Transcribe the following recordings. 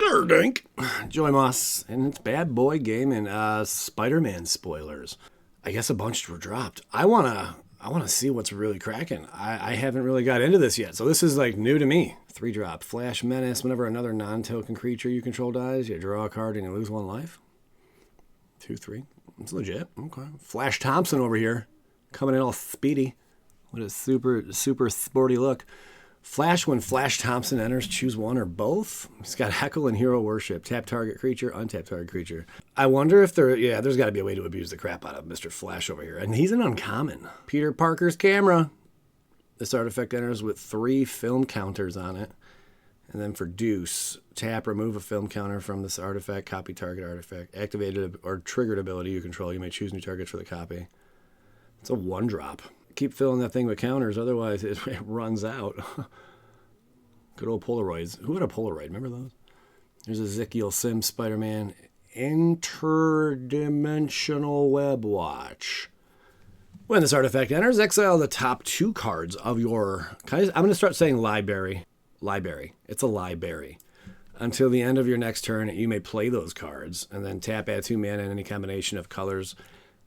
Sir Dink. Joy Moss, and it's Bad Boy Game and Spider-Man spoilers. I guess a bunch were dropped. I wanna see what's really cracking. I haven't really got into this yet, so this is like new to me. 3 drop. Flash Menace. Whenever another non-token creature you control dies, you draw a card and you lose 1 life. 2/3. It's legit. Okay. Flash Thompson over here, coming in all speedy. What a super sporty look. Flash, when Flash Thompson enters, choose one or both. He's got Heckle and Hero Worship. Tap target creature, untap target creature. I wonder if there's got to be a way to abuse the crap out of Mr. Flash over here. And he's an uncommon. Peter Parker's camera. This artifact enters with 3 film counters on it. And then for Deuce, tap, remove a film counter from this artifact, copy target artifact. Activated or triggered ability you control. You may choose new targets for the copy. It's a 1 drop. Keep filling that thing with counters, otherwise it runs out. Good old Polaroids. Who had a Polaroid? Remember those? There's Ezekiel Sims Spider-Man. Interdimensional Web Watch. When this artifact enters, exile the top 2 cards of your... I'm going to start saying library. Library. It's a library. Until the end of your next turn, you may play those cards, and then tap, add 2 mana in any combination of colors.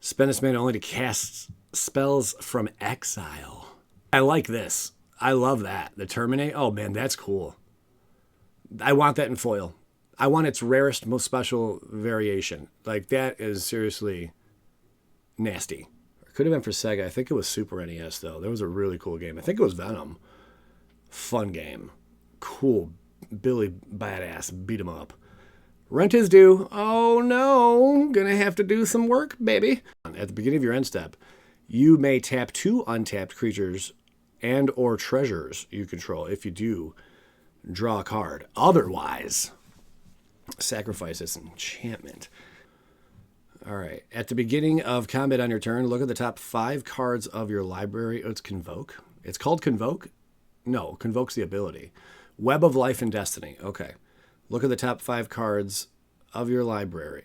Spend this mana only to cast spells from exile. I like this. I love that. The Terminate. Oh, man, that's cool. I want that in foil. I want its rarest, most special variation. Like, that is seriously nasty. It could have been for Sega. I think it was Super NES, though. That was a really cool game. I think it was Venom. Fun game. Cool. Billy badass. Beat him up. Rent is due. Oh, no. Gonna have to do some work, baby. At the beginning of your end step, you may tap 2 untapped creatures and or treasures you control. If you do, draw a card. Otherwise, sacrifice this enchantment. All right. At the beginning of combat on your turn, look at the top 5 cards of your library. Oh, it's Convoke. It's called Convoke? No, Convoke's the ability. Web of Life and Destiny. Okay. Look at the top 5 cards of your library.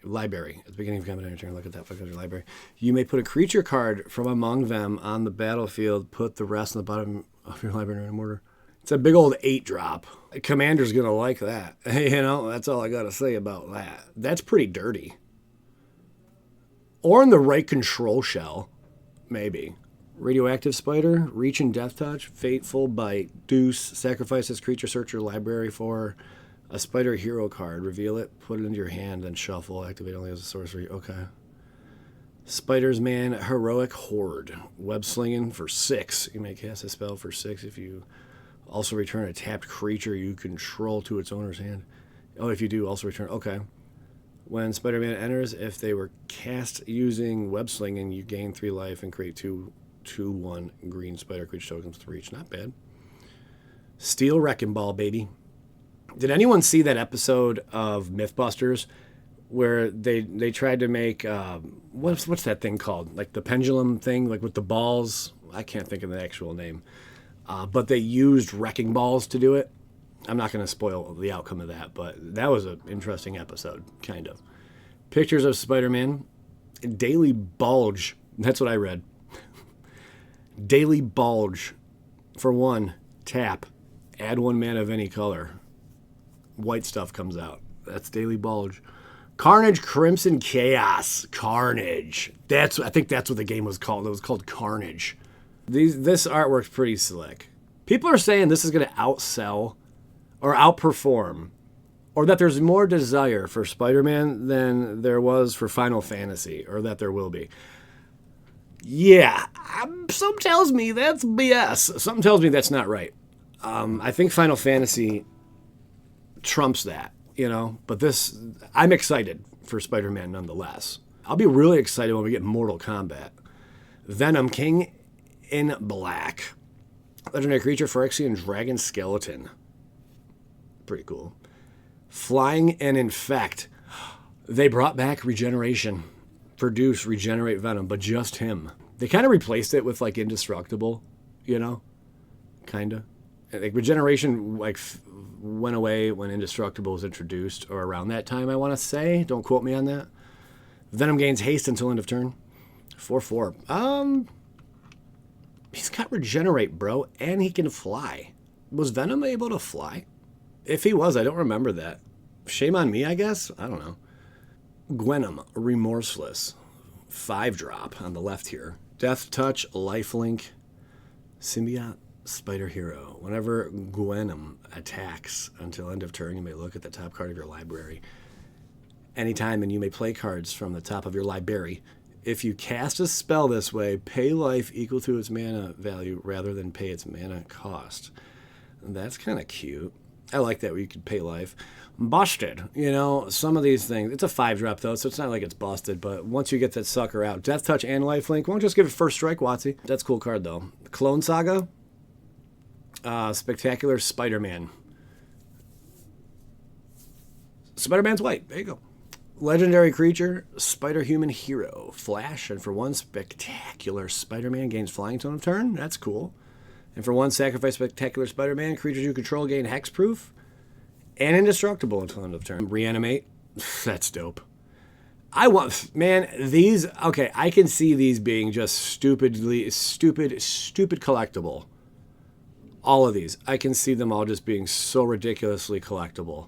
At the beginning of combat on your turn, look at the top 5 cards of your library. You may put a creature card from among them on the battlefield. Put the rest on the bottom of your library in order. It's a big old 8 drop. Commander's going to like that. You know, that's all I got to say about that. That's pretty dirty. Or in the right control shell, maybe. Radioactive Spider, Reach and Death Touch, Fateful Bite, Deuce, sacrifice this creature, search your library for a Spider Hero card, reveal it, put it into your hand, then shuffle, activate only as a sorcery. Okay. Spider's Man, Heroic Horde, Web Slinging for 6. You may cast a spell for 6 if you also return a tapped creature you control to its owner's hand. Oh, if you do, also return. Okay. When Spider-Man enters, if they were cast using Web Slinging, you gain 3 life and create 2/1 green spider creature tokens to reach. Not bad. Steel Wrecking Ball, baby. Did anyone see that episode of Mythbusters where they tried to make what's that thing called? Like the pendulum thing, like with the balls. I can't think of the actual name, but they used wrecking balls to do it. I'm not going to spoil the outcome of that, but that was an interesting episode, kind of. Pictures of Spider-Man. Daily Bulge. That's what I read. Daily Bulge. For 1, tap. Add 1 mana of any color. White stuff comes out. That's Daily Bulge. Carnage Crimson Chaos. Carnage. I think that's what the game was called. It was called Carnage. This artwork's pretty slick. People are saying this is going to outsell or outperform, or that there's more desire for Spider-Man than there was for Final Fantasy, or that there will be. Yeah, something tells me that's BS. Something tells me that's not right. I think Final Fantasy trumps that, you know. But I'm excited for Spider-Man nonetheless. I'll be really excited when we get Mortal Kombat. Venom, King in Black. Legendary creature, Phyrexian Dragon Skeleton. Pretty cool. Flying and Infect. They brought back Regeneration. Produce, regenerate Venom, but just him. They kind of replaced it with like Indestructible, you know, kind of. Like Regeneration went away when Indestructible was introduced, or around that time, I want to say. Don't quote me on that. Venom gains haste until end of turn. 4/4. He's got Regenerate, bro, and he can fly. Was Venom able to fly? If he was, I don't remember that. Shame on me, I guess? I don't know. Venom, Remorseless. 5-drop on the left here. Death Touch, Lifelink, Symbiote, Spider Hero. Whenever Venom attacks until end of turn, you may look at the top card of your library. Anytime, and you may play cards from the top of your library. If you cast a spell this way, pay life equal to its mana value rather than pay its mana cost. That's kind of cute. I like that where you could pay life. Busted. You know, some of these things. It's a 5-drop, though, so it's not like it's busted. But once you get that sucker out, Death Touch and Lifelink, won't just give it first strike, Watsy. That's a cool card, though. Clone Saga. Spectacular Spider-Man. Spider-Man's white. There you go. Legendary creature, Spider-Human Hero. Flash, and for 1 spectacular Spider-Man gains flying tone of turn. That's cool. And for 1 sacrifice spectacular Spider-Man, creatures you control gain hexproof and indestructible until end of turn. Reanimate. That's dope. I want, man, these, okay, I can see these being just stupid collectible. All of these. I can see them all just being so ridiculously collectible.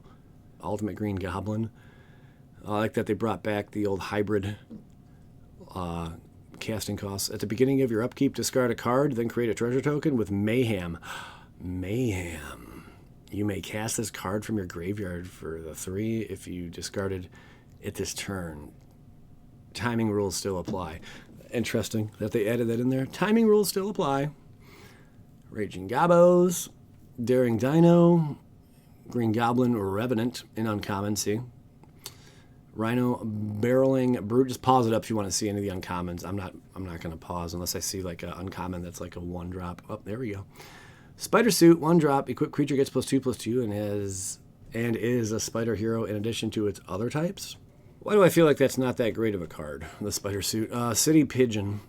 Ultimate Green Goblin. I like that they brought back the old hybrid casting costs. At the beginning of your upkeep, discard a card, then create a treasure token with Mayhem. Mayhem. You may cast this card from your graveyard for the 3 if you discarded it this turn. Timing rules still apply. Interesting that they added that in there. Timing rules still apply. Raging Gabos. Daring Dino. Green Goblin Revenant in uncommon, see? Rhino, Barreling Brute. Just pause it up if you want to see any of the uncommons. I'm not going to pause unless I see like an uncommon that's like a 1-drop. Oh, there we go. Spider Suit, 1-drop. Equipped creature gets +2/+2 and is a spider hero in addition to its other types. Why do I feel like that's not that great of a card? The Spider Suit. City Pigeon.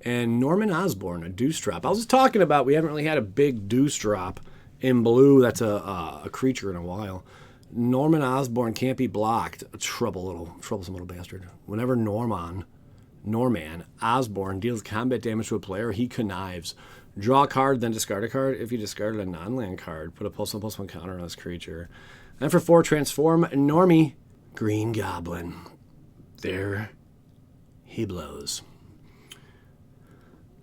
And Norman Osborn, a deuce drop. I was just talking about we haven't really had a big deuce drop in blue that's a creature in a while. Norman Osborn can't be blocked. Troublesome little bastard. Whenever Norman Osborn deals combat damage to a player, he connives. Draw a card, then discard a card. If you discarded a non-land card, put a +1/+1 counter on this creature. And for 4, transform Normie Green Goblin. There he blows.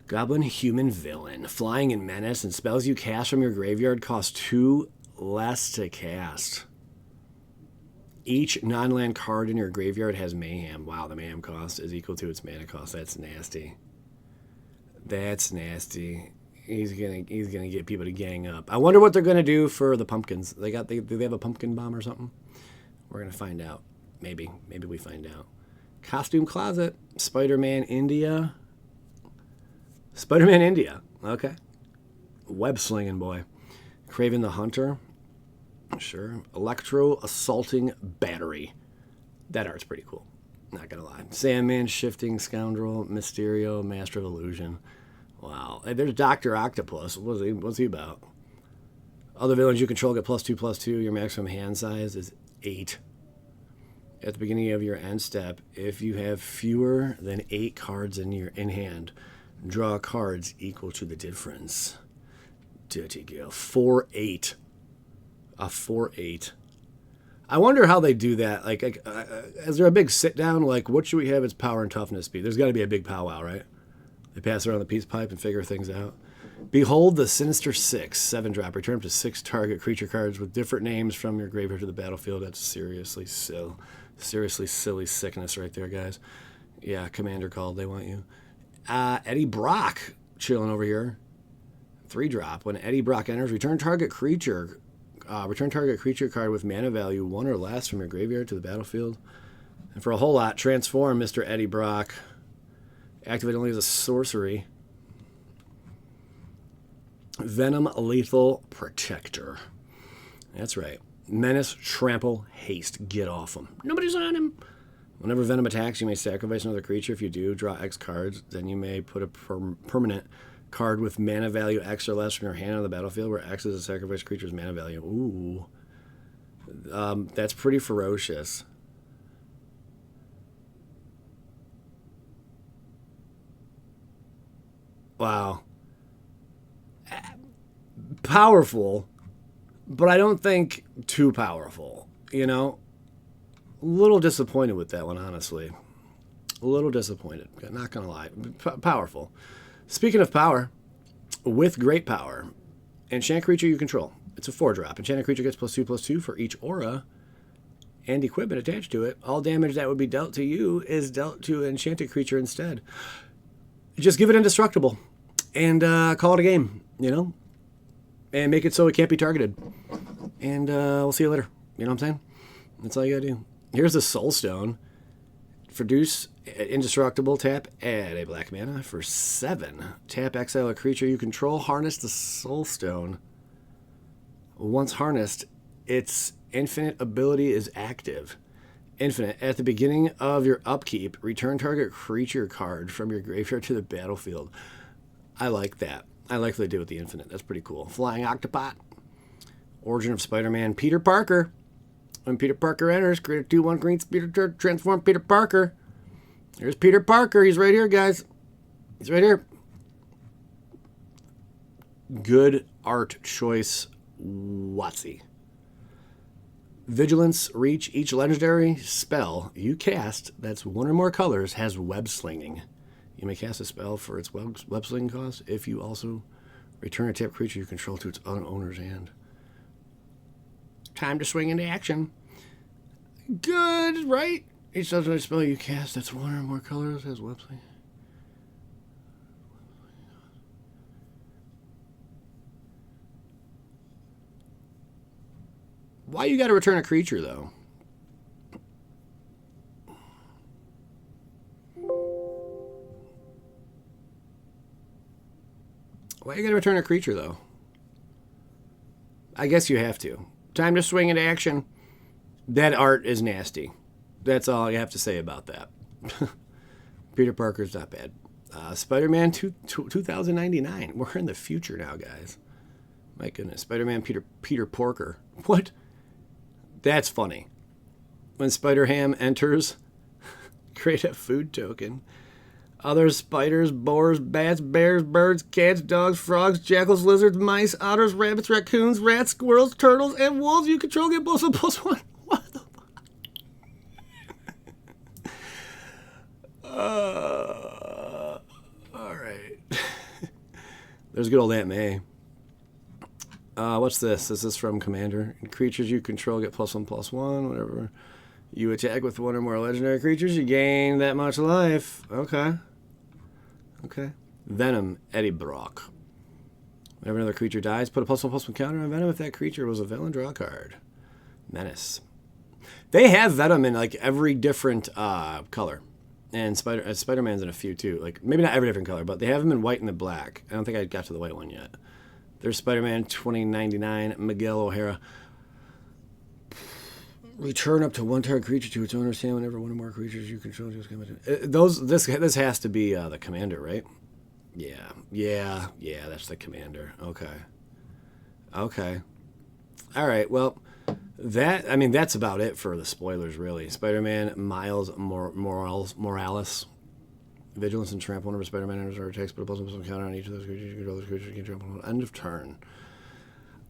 Goblin Human Villain. Flying and Menace, and spells you cast from your graveyard cost 2 less to cast. Each non-land card in your graveyard has Mayhem. Wow, the Mayhem cost is equal to its mana cost. That's nasty. That's nasty. He's gonna get people to gang up. I wonder what they're gonna do for the pumpkins. Do they have a pumpkin bomb or something? We're gonna find out. Maybe we find out. Costume Closet. Spider-Man India. Okay. Web slinging boy. Craven the Hunter. Sure. Electro Assaulting Battery. That art's pretty cool. Not gonna lie. Sandman, Shifting Scoundrel, Mysterio, Master of Illusion. Wow. And there's Dr. Octopus. What's he about? Other villains you control get +2/+2. Your maximum hand size is 8. At the beginning of your end step, if you have fewer than 8 cards in hand, draw cards equal to the difference. Dirty girl. 4/8. A 4/8. I wonder how they do that. Like, is there a big sit down? Like, what should we have its power and toughness be? There's got to be a big powwow, right? They pass around the peace pipe and figure things out. Behold the Sinister Six, 7-drop. Return up to 6 target creature cards with different names from your graveyard to the battlefield. That's seriously silly sickness right there, guys. Yeah, Commander called. They want you. Eddie Brock chilling over here. 3-drop. When Eddie Brock enters, return target creature card with mana value 1 or less from your graveyard to the battlefield. And for a whole lot, transform Mr. Eddie Brock. Activate only as a sorcery. Venom Lethal Protector. That's right. Menace, Trample, Haste. Get off him. Nobody's on him. Whenever Venom attacks, you may sacrifice another creature. If you do, draw X cards. Then you may put a permanent card with mana value X or less from your hand on the battlefield, where X is a sacrificed creature's mana value. Ooh. That's pretty ferocious. Wow. Powerful, but I don't think too powerful. You know, a little disappointed with that one, honestly. A little disappointed. Not going to lie. Powerful. Speaking of power, with great power, enchant creature you control. It's a 4-drop. Enchanted creature gets +2/+2 for each aura and equipment attached to it. All damage that would be dealt to you is dealt to an enchanted creature instead. Just give it indestructible and call it a game, you know? And make it so it can't be targeted. And we'll see you later. You know what I'm saying? That's all you gotta do. Here's the Soul Stone. Produce indestructible, tap, add a black mana for 7. Tap, exile a creature you control, harness the Soul Stone. Once harnessed, its infinite ability is active. Infinite. At the beginning of your upkeep, return target creature card from your graveyard to the battlefield. I like that. I like what they did with the infinite. That's pretty cool. Flying Octopus. Origin of Spider-Man Peter Parker. When Peter Parker enters, create a 2/1 green speeder, transform Peter Parker. Here's Peter Parker. He's right here, guys. He's right here. Good art choice, Watsy. Vigilance, reach. Each legendary spell you cast that's one or more colors has web slinging. You may cast a spell for its web slinging cost if you also return a tapped creature you control to its owner's hand. Time to swing into action. Good, right? Each legendary spell you cast that's one or more colors has web slinging. Why you got to return a creature, though? Why you got to return a creature, though? I guess you have to. Time to swing into action. That art is nasty. That's all you have to say about that. Peter Parker's not bad. Spider-Man 2099. We're in the future now, guys. My goodness. Spider-Man Peter Porker. What? That's funny. When Spider-Ham enters, create a food token. Other spiders, boars, bats, bears, birds, cats, dogs, frogs, jackals, lizards, mice, otters, rabbits, raccoons, rats, squirrels, turtles, and wolves you control get +1/+1. What the fuck? All right. There's good old Aunt May. What's this? This is from Commander. Creatures you control get +1/+1. Whatever you attack with one or more legendary creatures, you gain that much life. Okay. Venom, Eddie Brock. Whenever another creature dies, put a +1/+1 counter on Venom if that creature was a villain. Draw a card. Menace. They have Venom in like every different color, and Spider-Man's in a few too. Like maybe not every different color, but they have him in white and the black. I don't think I got to the white one yet. There's Spider-Man 2099, Miguel O'Hara. Return up to one target creature to its owner's hand whenever one or more creatures you control just come into. This has to be the Commander, right? Yeah, that's the Commander. Okay. All right, well, that's about it for the spoilers, really. Spider-Man Miles Morales. Vigilance and trample whenever Spider-Man enters or attacks, put a +1/+1 counter on each of those creatures. You control those creatures, you can trample. End of turn.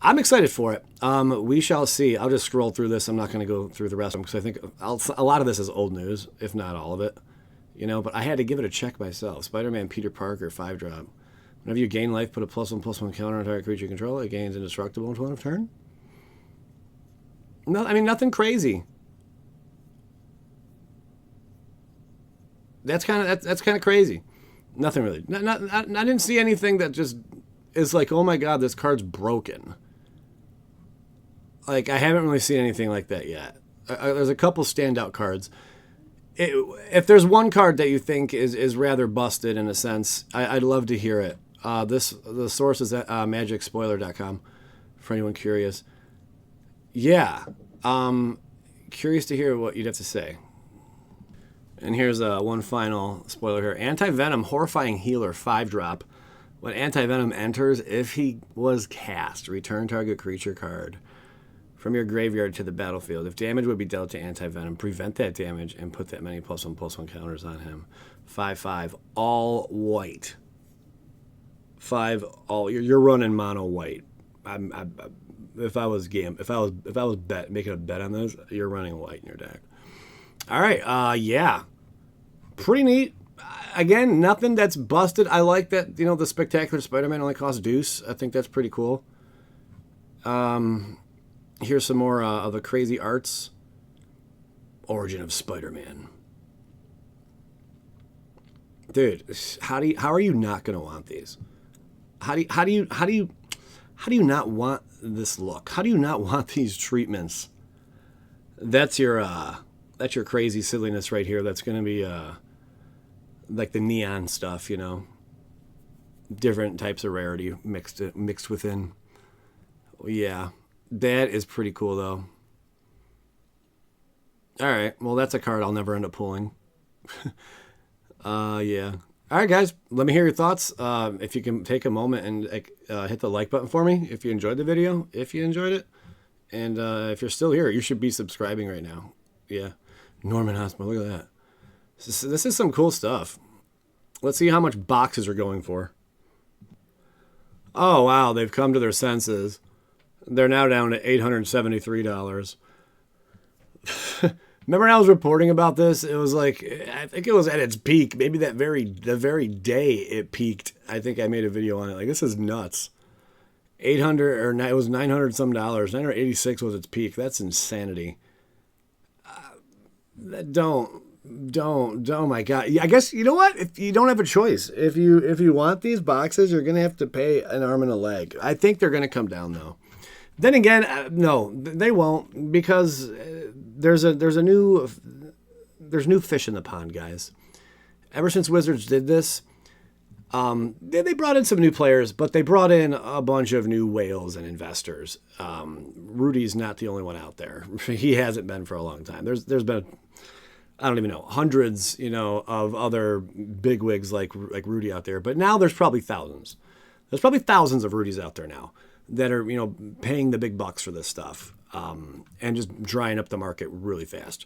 I'm excited for it. We shall see. I'll just scroll through this. I'm not going to go through the rest of them because I think a lot of this is old news, if not all of it. You know, but I had to give it a check myself. Spider-Man Peter Parker, 5-drop. Whenever you gain life, put a +1/+1 counter on target creature you control. It gains indestructible until end of turn. No, I mean nothing crazy. That's kind of crazy. Nothing really. I didn't see anything that just is like, oh my god, this card's broken. Like I haven't really seen anything like that yet. There's a couple standout cards. If there's one card that you think is rather busted in a sense, I'd love to hear it. The source is at magicspoiler.com for anyone curious. Yeah, curious to hear what you'd have to say. And here's one final spoiler here. Anti-Venom, Horrifying Healer, 5-drop. When Anti-Venom enters, if he was cast, return target creature card from your graveyard to the battlefield. If damage would be dealt to Anti-Venom, prevent that damage and put that many +1/+1 counters on him. 5/5, all white. 5 all. You're running mono white. if I was making a bet on this, you're running white in your deck. All right, yeah, pretty neat. Again, nothing that's busted. I like that, you know, the Spectacular Spider-Man only costs deuce. I think that's pretty cool. Here's some more of the crazy arts. Origin of Spider-Man. Dude, how are you not gonna want these? How do you not want this look? How do you not want these treatments? That's your crazy silliness right here. That's gonna be like the neon stuff, you know. Different types of rarity mixed within. Yeah, that is pretty cool though. All right, well that's a card I'll never end up pulling. Yeah. All right, guys, let me hear your thoughts. If you can take a moment and hit the like button for me if you enjoyed the video, if you enjoyed it. And if you're still here, you should be subscribing right now. Yeah. Norman Hospital, look at that. This is some cool stuff. Let's see how much boxes are going for. Oh, wow, they've come to their senses. They're now down to $873. Remember when I was reporting about this? It was like, I think it was at its peak. Maybe the very day it peaked. I think I made a video on it. Like, this is nuts. 800 or it was 900 some dollars. 986 was its peak. That's insanity. Don't. Oh my God. I guess, you know what? If you don't have a choice, if you want these boxes, you're gonna have to pay an arm and a leg. I think they're gonna come down though. Then again, no, they won't, because there's new fish in the pond, guys. Ever since Wizards did this, they brought in some new players, but they brought in a bunch of new whales and investors. Rudy's not the only one out there. He hasn't been for a long time. There's been, I don't even know, hundreds, you know, of other bigwigs like Rudy out there. But now there's probably thousands. There's probably thousands of Rudys out there now that are, you know, paying the big bucks for this stuff, and just drying up the market really fast.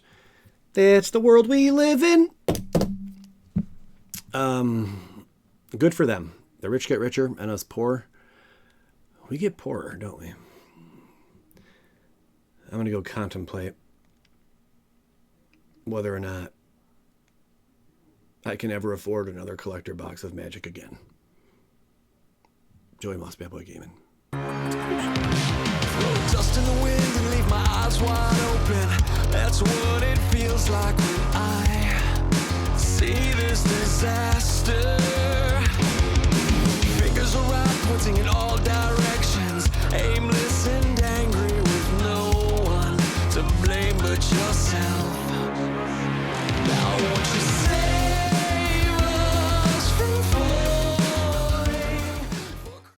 That's the world we live in. Good for them. The rich get richer, and us poor, we get poorer, don't we? I'm going to go contemplate whether or not I can ever afford another collector box of Magic again. Joey Moss, Bad Boy Gaming. Dust in the wind and leave my eyes wide open. That's what it feels like when I see this disaster. Fingers around, pointing in all directions, aimless and angry with no one to blame but yourself.